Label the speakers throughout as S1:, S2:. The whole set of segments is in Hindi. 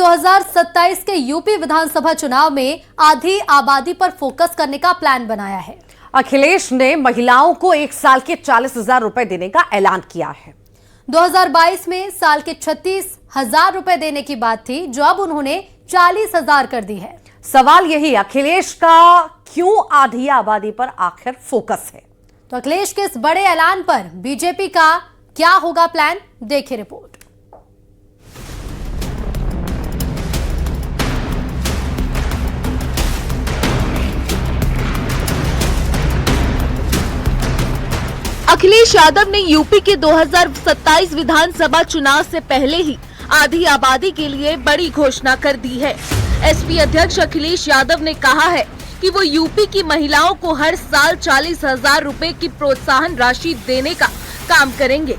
S1: 2027 के यूपी विधानसभा चुनाव में आधी आबादी पर फोकस करने का प्लान बनाया है।
S2: अखिलेश ने महिलाओं को एक साल के 40,000 रुपए देने का ऐलान किया है।
S1: 2022 में साल के 36,000 रुपए देने की बात थी, जो अब उन्होंने 40,000 कर दी है।
S2: सवाल यही, अखिलेश का क्यों आधी आबादी पर आखिर फोकस है?
S1: तो अखिलेश के इस बड़े ऐलान पर बीजेपी का क्या होगा प्लान, देखिए रिपोर्ट।
S3: अखिलेश यादव ने यूपी के 2027 विधानसभा चुनाव से पहले ही आधी आबादी के लिए बड़ी घोषणा कर दी है। एसपी अध्यक्ष अखिलेश यादव ने कहा है कि वो यूपी की महिलाओं को हर साल 40,000 रुपए की प्रोत्साहन राशि देने का काम करेंगे।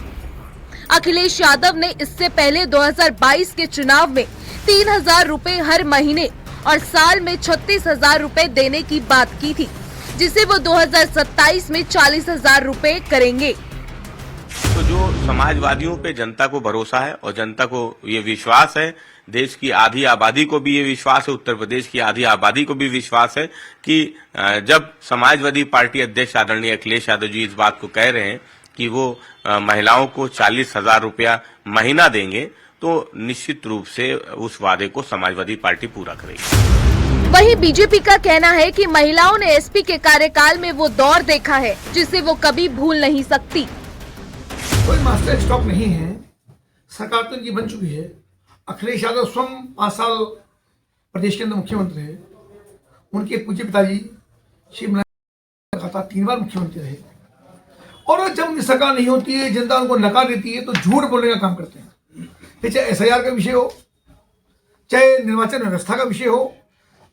S3: अखिलेश यादव ने इससे पहले 2022 के चुनाव में 3,000 रुपए हर महीने और साल में 36,000 रुपए देने की बात की थी, जिसे वो 2027 में 40,000 रुपए करेंगे।
S4: तो जो समाजवादियों पे जनता को भरोसा है और जनता को ये विश्वास है, देश की आधी आबादी को भी ये विश्वास है, उत्तर प्रदेश की आधी आबादी को भी विश्वास है कि जब समाजवादी पार्टी अध्यक्ष आदरणीय अखिलेश यादव जी इस बात को कह रहे हैं कि वो महिलाओं को 40,000 रुपया महीना देंगे, तो निश्चित रूप से उस वादे को समाजवादी पार्टी पूरा करेगी।
S3: वहीं बीजेपी का कहना है कि महिलाओं ने एसपी के कार्यकाल में वो दौर देखा है जिसे वो कभी भूल नहीं सकती।
S5: कोई मास्टर स्ट्रोक नहीं है, सरकार तो इनकी बन चुकी है। अखिलेश यादव स्वयं 5 साल प्रदेश के अंदर मुख्यमंत्री है। उनके पूज्य पिताजी श्री लगातार 3 बार मुख्यमंत्री रहे, और जब उनकी सरकार नहीं होती है, जनता उनको नकार देती है, तो झूठ बोलने का काम करते हैं। चाहे SIR का विषय हो, चाहे निर्वाचन व्यवस्था का विषय हो,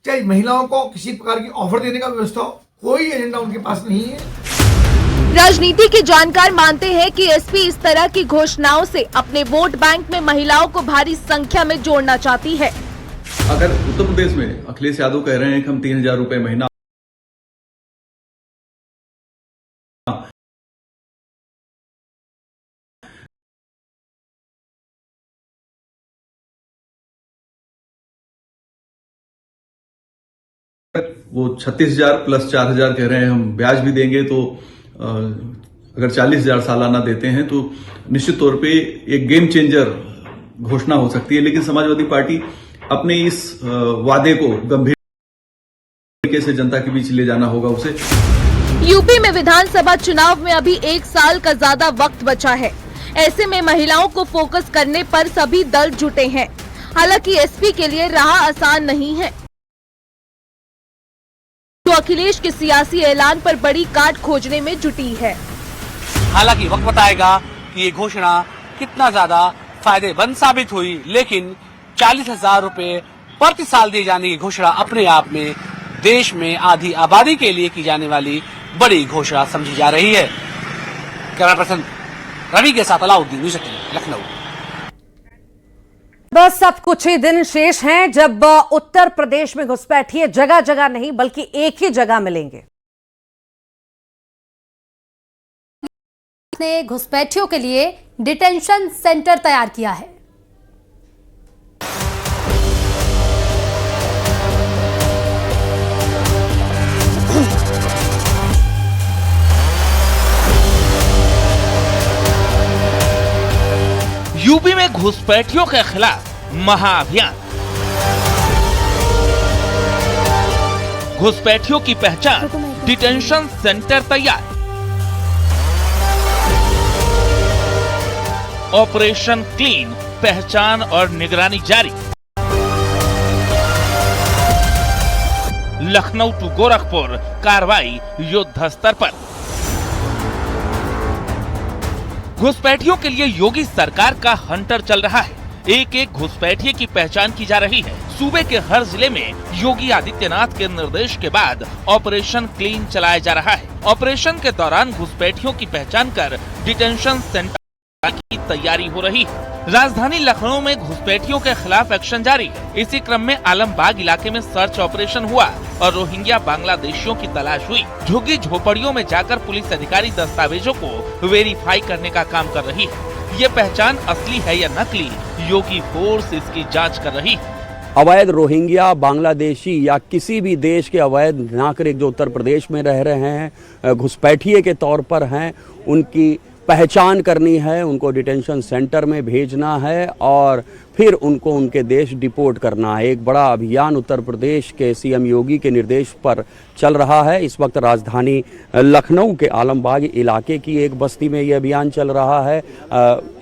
S5: चाहे महिलाओं को किसी प्रकार की ऑफर देने का व्यवस्था हो, कोई एजेंडा उनके पास नहीं है।
S3: राजनीति के जानकार मानते हैं कि एसपी इस तरह की घोषणाओं से अपने वोट बैंक में महिलाओं को भारी संख्या में जोड़ना चाहती है।
S6: अगर उत्तर प्रदेश में अखिलेश यादव कह रहे हैं कि हम 3,000 रुपए महीना वो 36,000 प्लस 4,000 कह रहे हैं हम ब्याज भी देंगे, तो अगर 40,000 सालाना देते हैं तो निश्चित तौर पे एक गेम चेंजर घोषणा हो सकती है। लेकिन समाजवादी पार्टी अपने इस वादे को गंभीर तरीके से जनता के बीच ले जाना होगा उसे।
S3: यूपी में विधानसभा चुनाव में अभी 1 साल का ज्यादा वक्त बचा है। ऐसे में महिलाओं को फोकस करने पर सभी दल जुटे हैं। हालांकि एसपी के लिए राह आसान नहीं है, तो अखिलेश के सियासी ऐलान पर बड़ी काट खोजने में जुटी है।
S7: हालांकि वक्त बताएगा कि ये घोषणा कितना ज्यादा फायदेमंद साबित हुई, लेकिन 40,000 रुपए प्रति साल दिए जाने की घोषणा अपने आप में देश में आधी आबादी के लिए की जाने वाली बड़ी घोषणा समझी जा रही है। कैमरा पर्सन रवि के साथ अलाउद्दीन, न्यूज़ 18 लखनऊ।
S2: बस अब कुछ ही दिन शेष हैं जब उत्तर प्रदेश में घुसपैठिए जगह जगह नहीं बल्कि एक ही जगह मिलेंगे।
S1: ने घुसपैठियों के लिए डिटेंशन सेंटर तैयार किया है।
S8: यूपी में घुसपैठियों के खिलाफ महाअभियान। घुसपैठियों की पहचान, डिटेंशन सेंटर तैयार। ऑपरेशन क्लीन, पहचान और निगरानी जारी। लखनऊ टू गोरखपुर कार्रवाई युद्ध स्तर पर। घुसपैठियों के लिए योगी सरकार का हंटर चल रहा है। एक एक घुसपैठिए की पहचान की जा रही है। सूबे के हर जिले में योगी आदित्यनाथ के निर्देश के बाद ऑपरेशन क्लीन चलाया जा रहा है। ऑपरेशन के दौरान घुसपैठियों की पहचान कर डिटेंशन सेंटर की तैयारी हो रही है। राजधानी लखनऊ में घुसपैठियों के खिलाफ एक्शन जारी है। इसी क्रम में आलमबाग इलाके में सर्च ऑपरेशन हुआ और रोहिंग्या बांग्लादेशियों की तलाश हुई। झुग्गी झोपड़ियों में जाकर पुलिस अधिकारी दस्तावेजों को वेरीफाई करने का काम कर रही है। ये पहचान असली है या नकली, योगी फोर्स इसकी जांच कर रही है।
S9: अवैध रोहिंग्या, बांग्लादेशी या किसी भी देश के अवैध नागरिक जो उत्तर प्रदेश में रह रहे हैं, घुसपैठिए के तौर पर हैं, उनकी पहचान करनी है, उनको डिटेंशन सेंटर में भेजना है और फिर उनको उनके देश डिपोर्ट करना है। एक बड़ा अभियान उत्तर प्रदेश के सीएम योगी के निर्देश पर चल रहा है। इस वक्त राजधानी लखनऊ के आलमबाग इलाके की एक बस्ती में ये अभियान चल रहा है।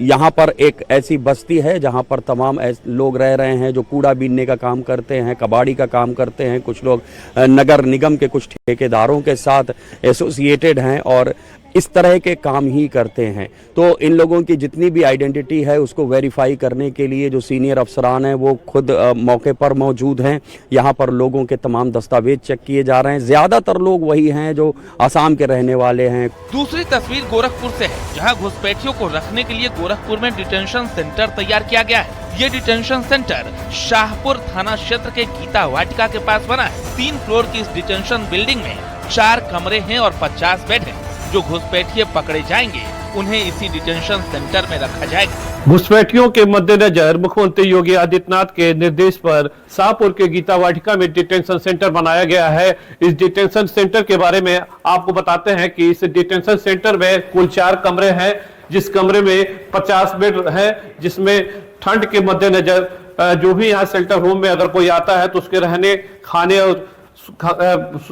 S9: यहाँ पर एक ऐसी बस्ती है जहाँ पर तमाम लोग रह रहे हैं जो कूड़ा बीनने का काम करते हैं, कबाड़ी का काम करते हैं। कुछ लोग नगर निगम के कुछ ठेकेदारों के साथ एसोसिएटेड हैं और इस तरह के काम ही करते हैं। तो इन लोगों की जितनी भी आइडेंटिटी है उसको वेरीफाई करने के लिए जो सीनियर अफसरान हैं वो खुद मौके पर मौजूद हैं। यहाँ पर लोगों के तमाम दस्तावेज चेक किए जा रहे हैं। ज्यादातर लोग वही हैं जो आसाम के रहने वाले हैं।
S8: दूसरी तस्वीर गोरखपुर से है, जहां घुसपैठियों को रखने के लिए गोरखपुर में डिटेंशन सेंटर तैयार किया गया है। ये डिटेंशन सेंटर शाहपुर थाना क्षेत्र के गीता वाटिका के पास बना है। 3 फ्लोर की इस डिटेंशन बिल्डिंग में 4 कमरे हैं और 50 बेड हैं। जो घुसपैठिए पकड़े जाएंगे उन्हें इसी डिटेंशन सेंटर में रखा जाएगा।
S10: घुसपैठियों के मद्देनजर मुख्यमंत्री योगी आदित्यनाथ के निर्देश पर शाहपुर के गीता वाटिका में डिटेंशन सेंटर बनाया गया है। इस डिटेंशन सेंटर के बारे में आपको बताते हैं कि इस डिटेंशन सेंटर में कुल 4 कमरे हैं, जिस कमरे में 50 बेड है, जिसमें ठंड के मद्देनजर जो भी यहाँ शेल्टर होम में अगर कोई आता है तो उसके रहने, खाने और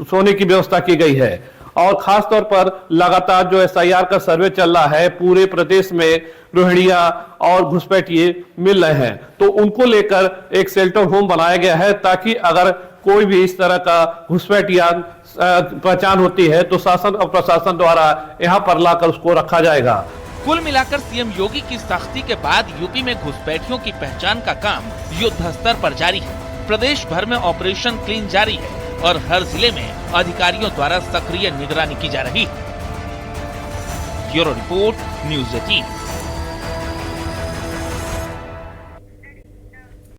S10: सोने की व्यवस्था की गई है। और खास तौर पर लगातार जो SIR का सर्वे चल रहा है, पूरे प्रदेश में रोहिंग्या और घुसपैठिए मिल रहे हैं, तो उनको लेकर एक शेल्टर होम बनाया गया है ताकि अगर कोई भी इस तरह का घुसपैठिया पहचान होती है तो शासन और प्रशासन द्वारा यहाँ पर लाकर उसको रखा जाएगा।
S8: कुल मिलाकर सीएम योगी की सख्ती के बाद यूपी में घुसपैठियों की पहचान का काम युद्ध स्तर पर जारी है। प्रदेश भर में ऑपरेशन क्लीन जारी है और हर जिले में अधिकारियों द्वारा सक्रिय निगरानी की जा रही है। Bureau report, news 18।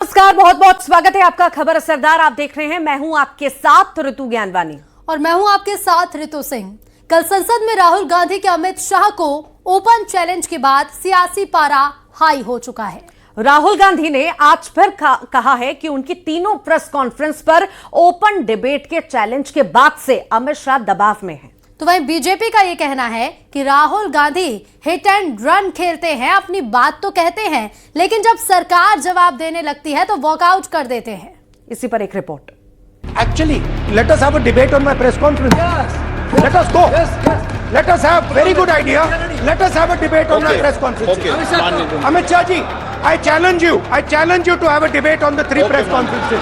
S2: नमस्कार, बहुत बहुत स्वागत है आपका खबर असरदार। आप देख रहे हैं, मैं हूं आपके साथ ऋतु ज्ञानवानी
S1: और मैं हूं आपके साथ ऋतु सिंह। कल संसद में राहुल गांधी के अमित शाह को ओपन चैलेंज के बाद सियासी पारा हाई हो चुका है।
S2: राहुल गांधी ने आज फिर कहा है कि उनकी तीनों प्रेस कॉन्फ्रेंस पर ओपन डिबेट के चैलेंज के बाद से अमित शाह दबाव में हैं।
S1: तो वहीं बीजेपी का ये कहना है कि Rahul Gandhi hit and run खेलते हैं, अपनी बात तो कहते हैं लेकिन जब सरकार जवाब देने लगती है तो वॉकआउट कर देते हैं।
S2: इसी पर एक report.
S11: Actually, let us have a debate on my press conference. Yes. Let us go. Yes. Let us have very good idea. Let us have a debate on my press conference. Okay. Amit Shah ji, I challenge you. I challenge you to have a debate on the 3 press conferences.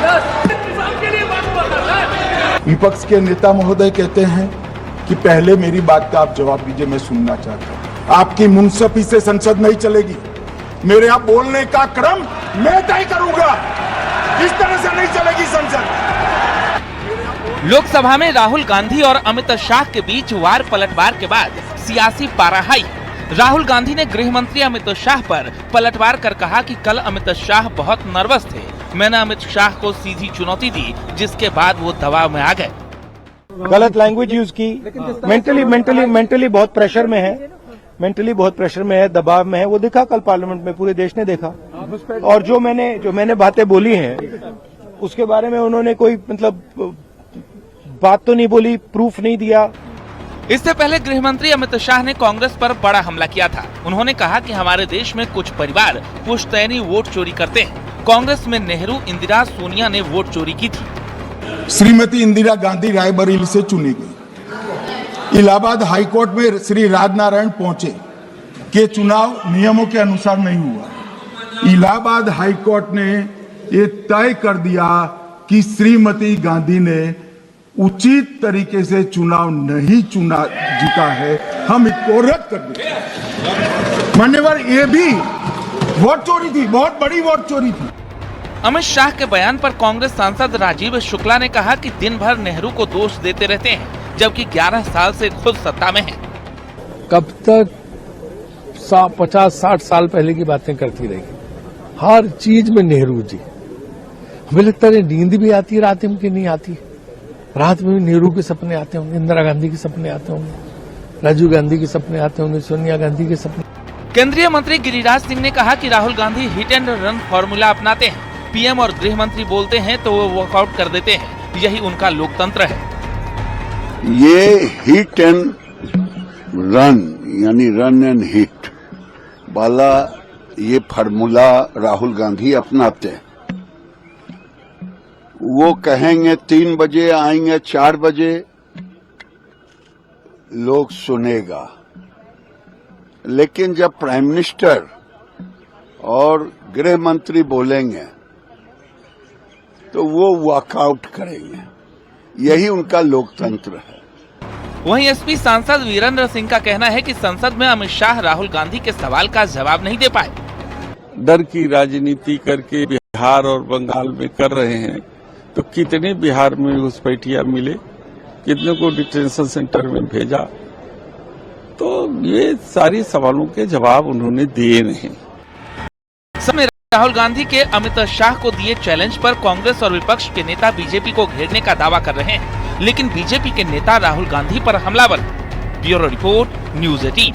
S12: विपक्ष के नेता महोदय कहते हैं कि पहले मेरी बात का आप जवाब दीजिए, मैं सुनना चाहता हूँ। आपकी मुंसफी से संसद नहीं चलेगी। मेरे यहाँ बोलने का क्रम मैं तय करूंगा। इस तरह से नहीं चलेगी संसद।
S8: लोकसभा में राहुल गांधी और अमित शाह के बीच वार पलटवार के बाद सियासी पारा हाई। राहुल गांधी ने गृह मंत्री अमित शाह पर पलटवार कर कहा कि कल अमित शाह बहुत नर्वस थे, मैंने अमित शाह को सीधी चुनौती दी, जिसके बाद वो दबाव में आ गए।
S11: गलत लैंग्वेज यूज की, मेंटली बहुत प्रेशर में है, बहुत प्रेशर में है, दबाव में है। वो देखा कल पार्लियामेंट में, पूरे देश ने देखा। और जो मैंने बातें बोली हैं उसके बारे में उन्होंने कोई बात तो नहीं बोली, प्रूफ नहीं दिया।
S8: इससे पहले गृह मंत्री अमित शाह ने कांग्रेस पर बड़ा हमला किया था। उन्होंने कहा कि हमारे देश में कुछ परिवार पुश्तैनी वोट चोरी करते हैं। कांग्रेस में नेहरू, इंदिरा, सोनिया ने वोट चोरी की थी।
S12: श्रीमती इंदिरा गांधी रायबरेली से चुनी गई। इलाहाबाद हाईकोर्ट में श्री राजनारायण पहुंचे कि चुनाव नियमों के अनुसार नहीं हुआ। इलाहाबाद हाईकोर्ट ने ये तय कर दिया कि श्रीमती गांधी ने उचित तरीके से चुनाव नहीं जीता है, हम इसको रद्द कर दें। मान्यवर, ये भी वोट चोरी थी, बहुत बड़ी वोट चोरी थी।
S8: अमित शाह के बयान पर कांग्रेस सांसद राजीव शुक्ला ने कहा कि दिन भर नेहरू को दोष देते रहते हैं, जबकि 11 साल से खुद सत्ता में हैं।
S10: कब तक 50-60 साल पहले की बातें करती रहेगी? हर चीज में नेहरू जी। हमें लगता है नींद भी आती है रात में कि नहीं आती? रात में भी नेहरू के सपने आते होंगे, इंदिरा गांधी के सपने आते होंगे, राजीव गांधी के सपने आते होंगे, सोनिया गांधी के सपने।
S8: केंद्रीय मंत्री गिरिराज सिंह ने कहा कि Rahul Gandhi hit and run formula अपनाते हैं। पीएम और गृह मंत्री बोलते हैं तो वो वॉकआउट कर देते हैं, यही उनका लोकतंत्र है।
S13: ये हिट एंड रन यानी रन एंड हिट वाला ये फार्मूला राहुल गांधी अपनाते हैं। वो कहेंगे 3 बजे आएंगे, 4 बजे लोग सुनेगा, लेकिन जब प्राइम मिनिस्टर और गृह मंत्री बोलेंगे तो वो वॉकआउट करेंगे, यही उनका लोकतंत्र है।
S8: वहीं एसपी सांसद वीरेंद्र सिंह का कहना है कि संसद में अमित शाह राहुल गांधी के सवाल का जवाब नहीं दे पाए।
S14: डर की राजनीति करके बिहार और बंगाल में कर रहे हैं, तो कितने बिहार में घुसपैठिया मिले, कितने को डिटेंशन सेंटर में भेजा, तो ये सारे सवालों के जवाब उन्होंने दिए नहीं।
S8: समय राहुल गांधी के अमित शाह को दिए चैलेंज पर कांग्रेस और विपक्ष के नेता बीजेपी को घेरने का दावा कर रहे हैं, लेकिन बीजेपी के नेता राहुल गांधी पर हमलावर। Bureau report, news 18।